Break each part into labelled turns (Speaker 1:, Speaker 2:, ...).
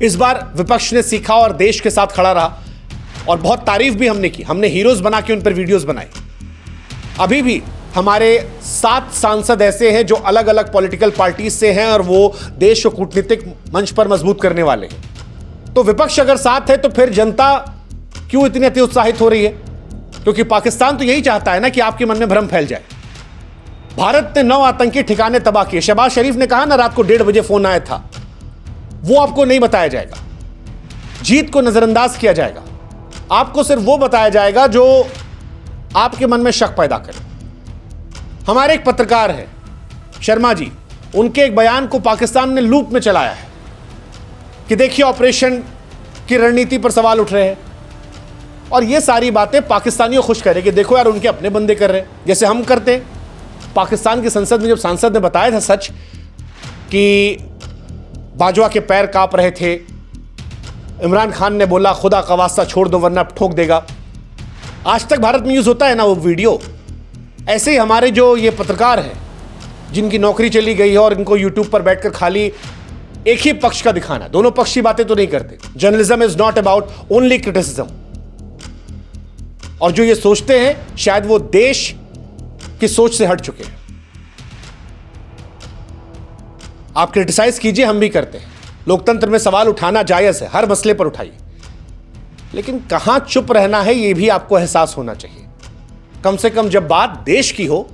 Speaker 1: इस बार विपक्ष ने सीखा और देश के साथ खड़ा रहा और बहुत तारीफ भी हमने की। हमने हीरोज बना के उन पर वीडियोस बनाए। अभी भी हमारे 7 सांसद ऐसे हैं जो अलग अलग पॉलिटिकल पार्टीज से हैं और वो देश को कूटनीतिक मंच पर मजबूत करने वाले हैं। तो विपक्ष अगर साथ है तो फिर जनता क्यों इतनी अति उत्साहित हो रही है? क्योंकि पाकिस्तान तो यही चाहता है ना कि आपके मन में भ्रम फैल जाए। भारत ने 9 आतंकी ठिकाने तबाह किए। शहबाज शरीफ ने कहा ना रात को 1:30 बजे फोन आया था, वो आपको नहीं बताया जाएगा। जीत को नजरअंदाज किया जाएगा। आपको सिर्फ वो बताया जाएगा जो आपके मन में शक पैदा करे। हमारे एक पत्रकार हैं शर्मा जी, उनके एक बयान को पाकिस्तान ने लूप में चलाया है कि देखिए ऑपरेशन की रणनीति पर सवाल उठ रहे हैं और ये सारी बातें पाकिस्तानियों को खुश करेगी। देखो यार, उनके अपने बंदे कर रहे हैं जैसे हम करते हैं। पाकिस्तान की संसद में जब सांसद ने बताया था सच कि बाजवा के पैर कांप रहे थे, इमरान खान ने बोला खुदा का वास्ता छोड़ दो वरना ठोक देगा। आज तक भारत में यूज होता है ना वो वीडियो। ऐसे ही हमारे जो ये पत्रकार हैं जिनकी नौकरी चली गई है और इनको यूट्यूब पर बैठकर खाली एक ही पक्ष का दिखाना, दोनों पक्ष की बातें तो नहीं करते। Journalism is not about only criticism. और जो ये सोचते हैं शायद वो देश की सोच से हट चुके हैं। आप क्रिटिसाइज कीजिए, हम भी करते हैं। लोकतंत्र में सवाल उठाना जायज है, हर मसले पर उठाइए, लेकिन कहां चुप रहना है यह भी आपको एहसास होना चाहिए। कम से कम जब बात देश की हो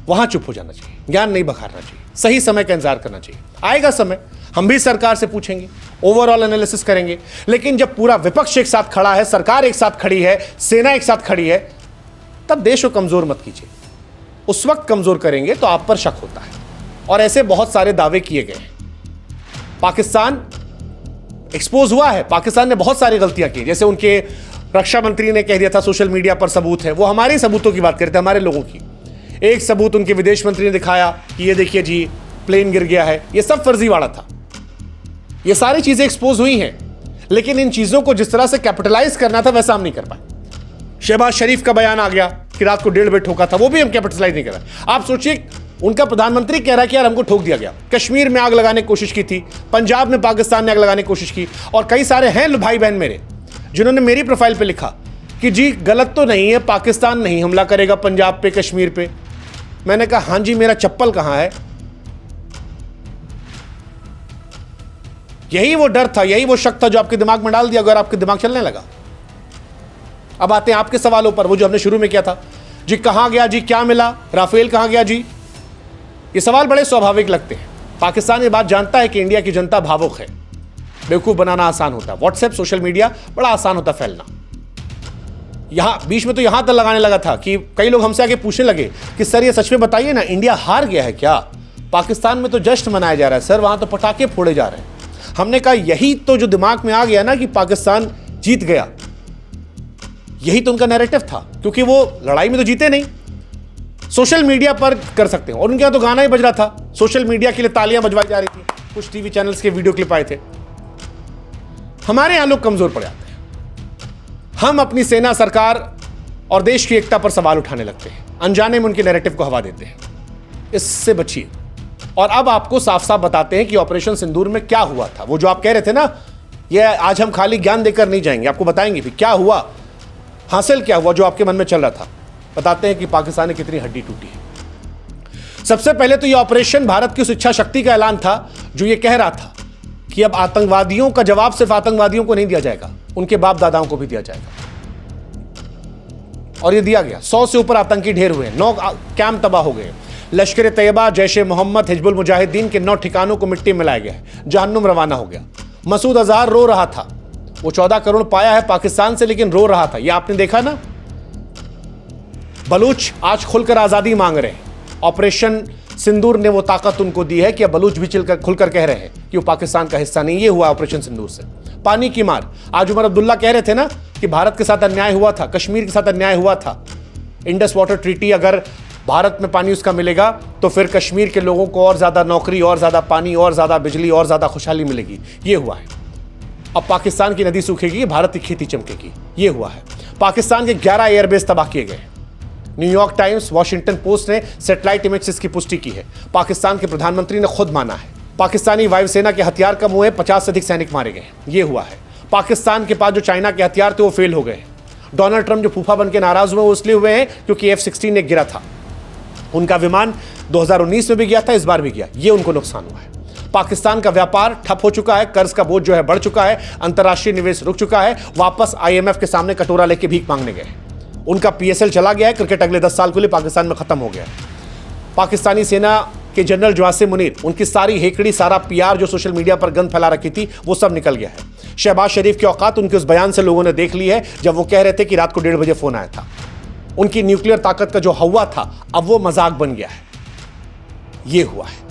Speaker 1: वहां चुप हो जाना चाहिए, ज्ञान नहीं बखारना चाहिए, सही समय का इंतजार करना चाहिए। आएगा समय, हम भी सरकार से पूछेंगे, ओवरऑल एनालिसिस करेंगे। लेकिन जब पूरा विपक्ष एक साथ खड़ा है, सरकार एक साथ खड़ी है, सेना एक साथ खड़ी है, तब देश को कमजोर मत कीजिए। उस वक्त कमजोर करेंगे तो आप पर शक होता है। और ऐसे बहुत सारे दावे किए गए हैं। पाकिस्तान एक्सपोज हुआ है, पाकिस्तान ने बहुत सारी गलतियां की। जैसे उनके रक्षा मंत्री ने कह दिया था सोशल मीडिया पर सबूत है। वो हमारे सबूतों की बात करते हैं, हमारे लोगों की। एक सबूत उनके विदेश मंत्री ने दिखाया कि ये देखिए जी प्लेन गिर गया है, ये सब फर्जीवाड़ा था। ये सारी चीजें एक्सपोज हुई हैं, लेकिन इन चीजों को जिस तरह से कैपिटलाइज करना था वैसा हम नहीं कर पाए। शहबाज शरीफ का बयान आ गया कि रात को 1:30 बजे ठोका था, वो भी हम कैपिटलाइज नहीं कर रहे। आप सोचिए, उनका प्रधानमंत्री कह रहा है कि यार हमको ठोक दिया गया। कश्मीर में आग लगाने की कोशिश की थी, पंजाब में पाकिस्तान ने आग लगाने की कोशिश की। और कई सारे हैं भाई बहन मेरे जिन्होंने मेरी प्रोफाइल पे लिखा कि जी गलत तो नहीं है, पाकिस्तान नहीं हमला करेगा पंजाब पे, कश्मीर पे। मैंने कहा हां जी, मेरा चप्पल कहां है? यही वो डर था, यही वो शक था जो आपके दिमाग में डाल दिया अगर आपके दिमाग चलने लगा। अब आते हैं आपके सवालों पर, वो जो हमने शुरू में किया था जी, कहां गया जी, क्या मिला, राफेल कहां गया जी। ये सवाल बड़े स्वाभाविक लगते हैं। पाकिस्तान ये बात जानता है कि इंडिया की जनता भावुक है। बेवकूफ बनाना आसान होता है, व्हाट्सएप सोशल मीडिया बड़ा आसान होता फैलना। यहां बीच में तो यहां तक लगाने लगा था कि कई लोग हमसे आके पूछने लगे कि सर ये सच में बताइए ना, इंडिया हार गया है क्या? पाकिस्तान में तो जश्न मनाया जा रहा है सर, वहां तो पटाखे फोड़े जा रहे हैं। हमने कहा यही तो जो दिमाग में आ गया ना कि पाकिस्तान जीत गया, यही तो उनका नैरेटिव था, क्योंकि वो लड़ाई में तो जीते नहीं, सोशल मीडिया पर कर सकते हैं। और उनके यहाँ तो गाना ही बज रहा था, सोशल मीडिया के लिए तालियां बजवाई जा रही थी, कुछ टीवी चैनल्स के वीडियो क्लिप आए थे। हमारे यहां लोग कमजोर पड़ जाते हैं। हम अपनी सेना, सरकार और देश की एकता पर सवाल उठाने लगते हैं, अनजाने में उनके नैरेटिव को हवा देते हैं। इससे बचिए। और अब आपको साफ साफ बताते हैं कि ऑपरेशन सिंदूर में क्या हुआ था। वो जो आप कह रहे थे ना, ये आज हम खाली ज्ञान देकर नहीं जाएंगे, आपको बताएंगे भी क्या हुआ, हासिल क्या हुआ, जो आपके मन में चल रहा था। बताते हैं कि पाकिस्तान ने कितनी हड्डी टूटी है। सबसे पहले तो यह ऑपरेशन भारत की उस इच्छा शक्ति का ऐलान था जो ये कह रहा था कि अब आतंकवादियों का जवाब सिर्फ आतंकवादियों को नहीं दिया जाएगा, उनके बाप दादाओं को भी दिया जाएगा। और ये दिया गया। 100 से ऊपर आतंकी ढेर हुए, 9 कैंप तबाह हो गए। लश्कर तैयबा, जैश मोहम्मद, हिजबुल मुजाहिदीन के 9 ठिकानों को मिट्टी में लाया गया, जहन्नुम रवाना हो गया। मसूद अजहर रो रहा था, वो 14 करोड़ पाया है पाकिस्तान से, लेकिन रो रहा था। ये आपने देखा ना। बलूच आज खुलकर आजादी मांग रहे हैं। ऑपरेशन सिंदूर ने वो ताकत उनको दी है कि अब बलूच भी खुलकर कह रहे हैं कि वो पाकिस्तान का हिस्सा नहीं। ये हुआ ऑपरेशन सिंदूर से। पानी की मार, आज उमर अब्दुल्ला कह रहे थे ना कि भारत के साथ अन्याय हुआ था, कश्मीर के साथ अन्याय हुआ था। इंडस वाटर ट्रीटी, अगर भारत में पानी उसका मिलेगा तो फिर कश्मीर के लोगों को और ज्यादा नौकरी, और ज्यादा पानी, और ज्यादा बिजली, और ज्यादा खुशहाली मिलेगी। ये हुआ है। अब पाकिस्तान की नदी सूखेगी, भारत की खेती चमकेगी। ये हुआ है। पाकिस्तान के 11 एयरबेस तबाह किए गए। न्यूयॉर्क टाइम्स, वॉशिंगटन पोस्ट ने सैटेलाइट इमेज से इसकी पुष्टि की है। पाकिस्तान के प्रधानमंत्री ने खुद माना है। पाकिस्तानी वायुसेना के हथियार कम हुए, 50 से अधिक सैनिक मारे गए, ये हुआ है। पाकिस्तान के पास जो चाइना के हथियार थे वो फेल हो गए। डोनाल्ड ट्रंप जो फूफा बन के नाराज हुए वो इसलिए हुए हैं क्योंकि F-16 एक गिरा था। उनका विमान 2019 में भी गया था, इस बार भी गया, ये उनको नुकसान हुआ है। पाकिस्तान का व्यापार ठप हो चुका है, कर्ज का बोझ जो है बढ़ चुका है, अंतर्राष्ट्रीय निवेश रुक चुका है, वापस IMF के सामने कटोरा लेके भीख मांगने गए। उनका PSL चला गया है, क्रिकेट अगले 10 साल के लिए पाकिस्तान में खत्म हो गया है। पाकिस्तानी सेना के जनरल जवासिम मुनीर, उनकी सारी हेकड़ी, सारा PR जो सोशल मीडिया पर गंद फैला रखी थी, वो सब निकल गया है। शहबाज शरीफ की औकात उनके उस बयान से लोगों ने देख ली है जब वो कह रहे थे कि रात को 1:30 बजे फोन आया था। उनकी न्यूक्लियर ताकत का जो हवा था अब वो मजाक बन गया है। ये हुआ है।